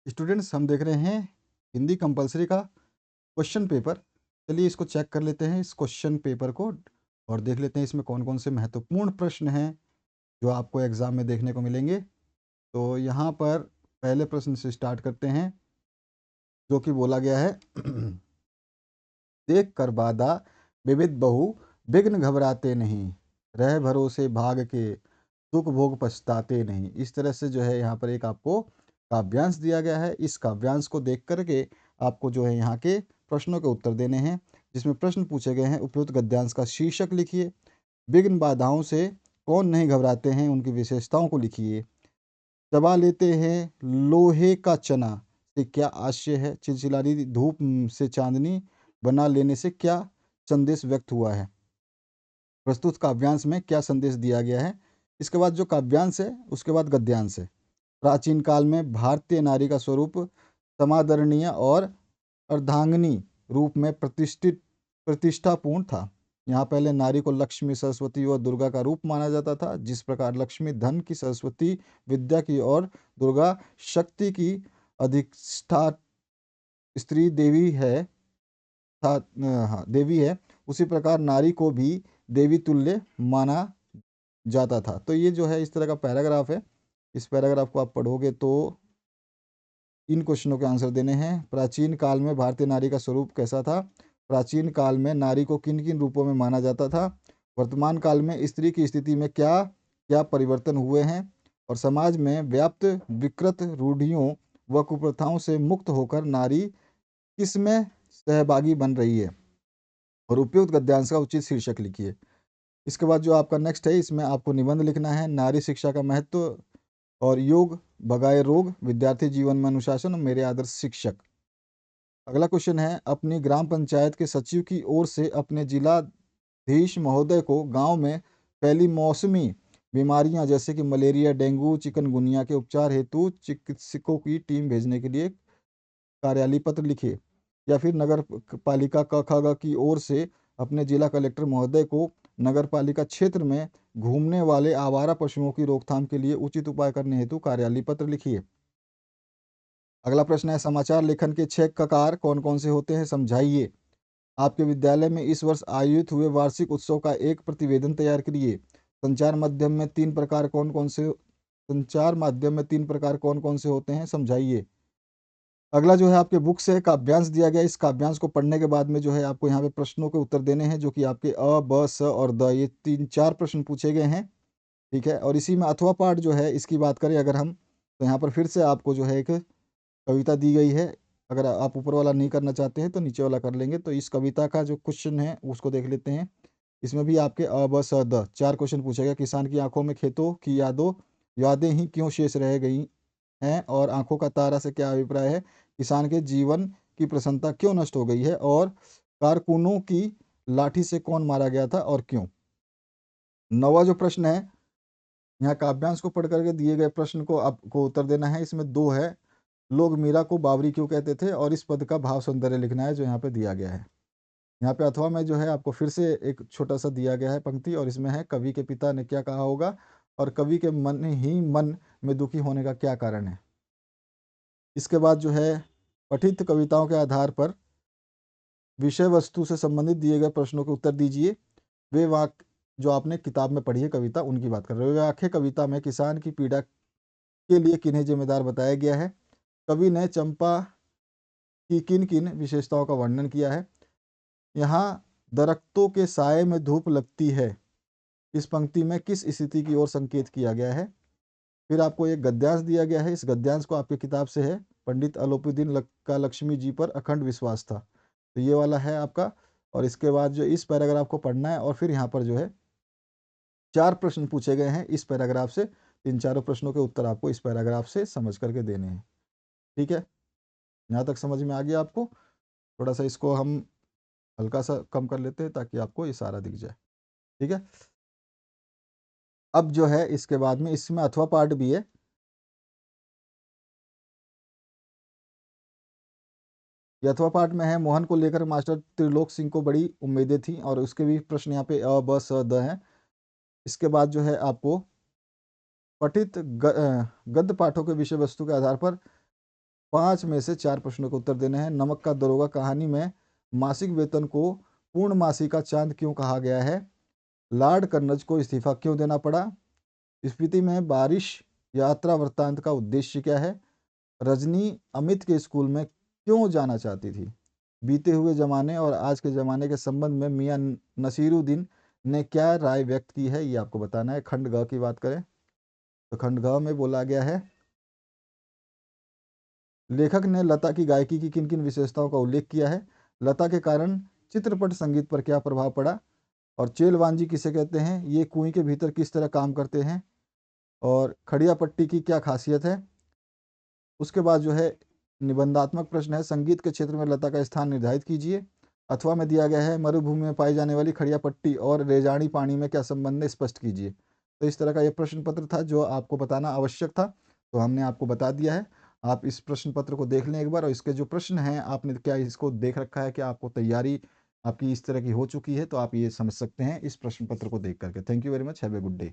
Students, हम देख रहे हैं हिंदी कंपलसरी का क्वेश्चन पेपर। चलिए इसको चेक कर लेते हैं, इस क्वेश्चन पेपर को, और देख लेते हैं इसमें कौन कौन से महत्वपूर्ण प्रश्न हैं जो आपको एग्ज़ाम में देखने को मिलेंगे। तो यहाँ पर पहले प्रश्न से स्टार्ट करते हैं, जो कि बोला गया है देख कर बाधा विविध बहु विघ्न घबराते नहीं, रह भरोसे भाग के दुख भोग पछताते नहीं। इस तरह से जो है यहाँ पर एक आपको काव्यांश दिया गया है। इस काव्यांश को देख करके आपको जो है यहाँ के प्रश्नों के उत्तर देने हैं, जिसमें प्रश्न पूछे गए हैं। उपयुक्त गद्यांश का शीर्षक लिखिए। विघ्न बाधाओं से कौन नहीं घबराते हैं, उनकी विशेषताओं को लिखिए। चबा लेते हैं लोहे का चना से क्या आशय है। चिलचिलाती धूप से चांदनी बना लेने से क्या संदेश व्यक्त हुआ है। प्रस्तुत काव्यांश में क्या संदेश दिया गया है। इसके बाद जो काव्यांश है उसके बाद गद्यांश है। प्राचीन काल में भारतीय नारी का स्वरूप समादरणीय और अर्धांगिनी रूप में प्रतिष्ठापूर्ण था। यहाँ पहले नारी को लक्ष्मी, सरस्वती और दुर्गा का रूप माना जाता था। जिस प्रकार लक्ष्मी धन की, सरस्वती विद्या की और दुर्गा शक्ति की अधिष्ठा स्त्री देवी है था, हाँ देवी है, उसी प्रकार नारी को भी देवी तुल्य माना जाता था। तो ये जो है इस तरह का पैराग्राफ है। इस पैराग्राफ को आप पढ़ोगे तो इन क्वेश्चनों के आंसर देने हैं। प्राचीन काल में भारतीय नारी का स्वरूप कैसा था। प्राचीन काल में नारी को किन किन रूपों में माना जाता था। वर्तमान काल में स्त्री की स्थिति में क्या क्या परिवर्तन हुए हैं। और समाज में व्याप्त विकृत रूढ़ियों व कुप्रथाओं से मुक्त होकर नारी किसमें सहभागी बन रही है। और उपयुक्त गद्यांश का उचित शीर्षक लिखिए। इसके बाद जो आपका नेक्स्ट है, इसमें आपको निबंध लिखना है। नारी शिक्षा का महत्व और योग भगाए रोग, विद्यार्थी जीवन में अनुशासन और मेरे आदर्श शिक्षक। अगला क्वेश्चन है, अपनी ग्राम पंचायत के सचिव की ओर से अपने जिलाधीश महोदय को गांव में फैली मौसमी बीमारियां जैसे कि मलेरिया, डेंगू, चिकनगुनिया के उपचार हेतु चिकित्सकों की टीम भेजने के लिए कार्यालय पत्र लिखे। या फिर नगर पालिका क की ओर से अपने जिला कलेक्टर महोदय को नगर पालिका क्षेत्र में घूमने वाले आवारा पशुओं की रोकथाम के लिए उचित उपाय करने हेतु कार्यालय पत्र लिखिए। अगला प्रश्न है, समाचार लेखन के 6 ककार कौन कौन से होते हैं, समझाइए। आपके विद्यालय में इस वर्ष आयोजित हुए वार्षिक उत्सव का एक प्रतिवेदन तैयार करिए। संचार माध्यम में तीन प्रकार कौन कौन से होते हैं, समझाइए। अगला जो है आपके बुक से काव्यांश दिया गया। इस काव्यांश को पढ़ने के बाद में जो है आपको यहाँ पे प्रश्नों के उत्तर देने हैं, जो कि आपके अ, ब, स और द, ये 3-4 प्रश्न पूछे गए हैं। ठीक है, और इसी में अथवा पाठ जो है इसकी बात करें अगर हम, तो यहाँ पर फिर से आपको जो है एक कविता दी गई है। अगर आप ऊपर वाला नहीं करना चाहते हैं तो नीचे वाला कर लेंगे। तो इस कविता का जो क्वेश्चन है उसको देख लेते हैं। इसमें भी आपके अ, ब, स, द 4 क्वेश्चन पूछे गए। किसान की आंखों में खेतों की यादें ही क्यों शेष रह गई हैं, और आंखों का तारा से क्या अभिप्राय है। किसान के जीवन की प्रसन्नता क्यों नष्ट हो गई है, और कारकुनों की लाठी से कौन मारा गया था और क्यों। नौवा जो प्रश्न है, यहाँ काव्यांश को पढ़ करके दिए गए प्रश्न को आपको उत्तर देना है। इसमें 2 है, लोग मीरा को बावरी क्यों कहते थे, और इस पद का भाव सौंदर्य लिखना है, जो यहाँ पे दिया गया है। यहाँ पे अथवा में जो है आपको फिर से एक छोटा सा दिया गया है पंक्ति, और इसमें है, कवि के पिता ने क्या कहा होगा, और कवि के मन ही मन में दुखी होने का क्या कारण है। इसके बाद जो है, पठित कविताओं के आधार पर विषय वस्तु से संबंधित दिए गए प्रश्नों के उत्तर दीजिए। वे वाक्य जो आपने किताब में पढ़ी है कविता, उनकी बात कर रहे हो। वे वाक्य कविता में किसान की पीड़ा के लिए किन्हें जिम्मेदार बताया गया है। कवि ने चंपा की किन किन विशेषताओं का वर्णन किया है। यहाँ दरख्तों के साए में धूप लगती है, इस पंक्ति में किस स्थिति की ओर संकेत किया गया है। फिर आपको एक गद्यांश दिया गया है। इस गद्यांश को आपकी किताब से है, पंडित अलोपीदीन का लक्ष्मी जी पर अखंड विश्वास था, तो ये वाला है आपका। और इसके बाद जो इस पैराग्राफ को पढ़ना है, और फिर यहाँ पर जो है 4 प्रश्न पूछे गए हैं इस पैराग्राफ से। इन चारों प्रश्नों के उत्तर आपको इस पैराग्राफ से समझ करके देने हैं। ठीक है, यहाँ तक समझ में आ गया आपको। थोड़ा सा इसको हम हल्का सा कम कर लेते हैं ताकि आपको ये सारा दिख जाए। ठीक है, अब जो है इसके बाद में इसमें अथवा पाठ भी है। ये अथवा पाठ में है, मोहन को लेकर मास्टर त्रिलोक सिंह को बड़ी उम्मीदें थी, और उसके भी प्रश्न यहाँ पे अ, ब, स, द हैं। इसके बाद जो है आपको पठित गद्य पाठों के विषय वस्तु के आधार पर 5 में से 4 प्रश्नों के उत्तर देने हैं। नमक का दरोगा कहानी में मासिक वेतन को पूर्णमासी का चाँद क्यों कहा गया है? लॉर्ड कर्नज को इस्तीफ़ा क्यों देना पड़ा? स्पीति में बारिश यात्रा वृत्तांत का उद्देश्य क्या है? रजनी अमित के स्कूल में क्यों जाना चाहती थी? बीते हुए ज़माने और आज के ज़माने के संबंध में मियाँ नसीरुद्दीन ने क्या राय व्यक्त की है, ये आपको बताना है। खंड ग की बात करें तो खंड ग में बोला गया है, लेखक ने लता की गायकी की किन किन विशेषताओं का उल्लेख किया है? लता के कारण चित्रपट संगीत पर क्या प्रभाव पड़ा? और चेलवांजी किसे कहते हैं? ये कुएं के भीतर किस तरह काम करते हैं? और खड़िया पट्टी की क्या खासियत है? उसके बाद जो है निबंधात्मक प्रश्न है, संगीत के क्षेत्र में लता का स्थान निर्धारित कीजिए। अथवा में दिया गया है, मरुभूमि में पाई जाने वाली खड़िया पट्टी और रेजाड़ी पानी में क्या संबंध है, स्पष्ट कीजिए। तो इस तरह का ये प्रश्न पत्र था जो आपको बताना आवश्यक था, तो हमने आपको बता दिया है। आप इस प्रश्न पत्र को देख लें एक बार, और इसके जो प्रश्न हैं आपने क्या इसको देख रखा है, क्या आपको तैयारी आपकी इस तरह की हो चुकी है, तो आप ये समझ सकते हैं इस प्रश्न पत्र को देख करके। Thank you very much, have a good day.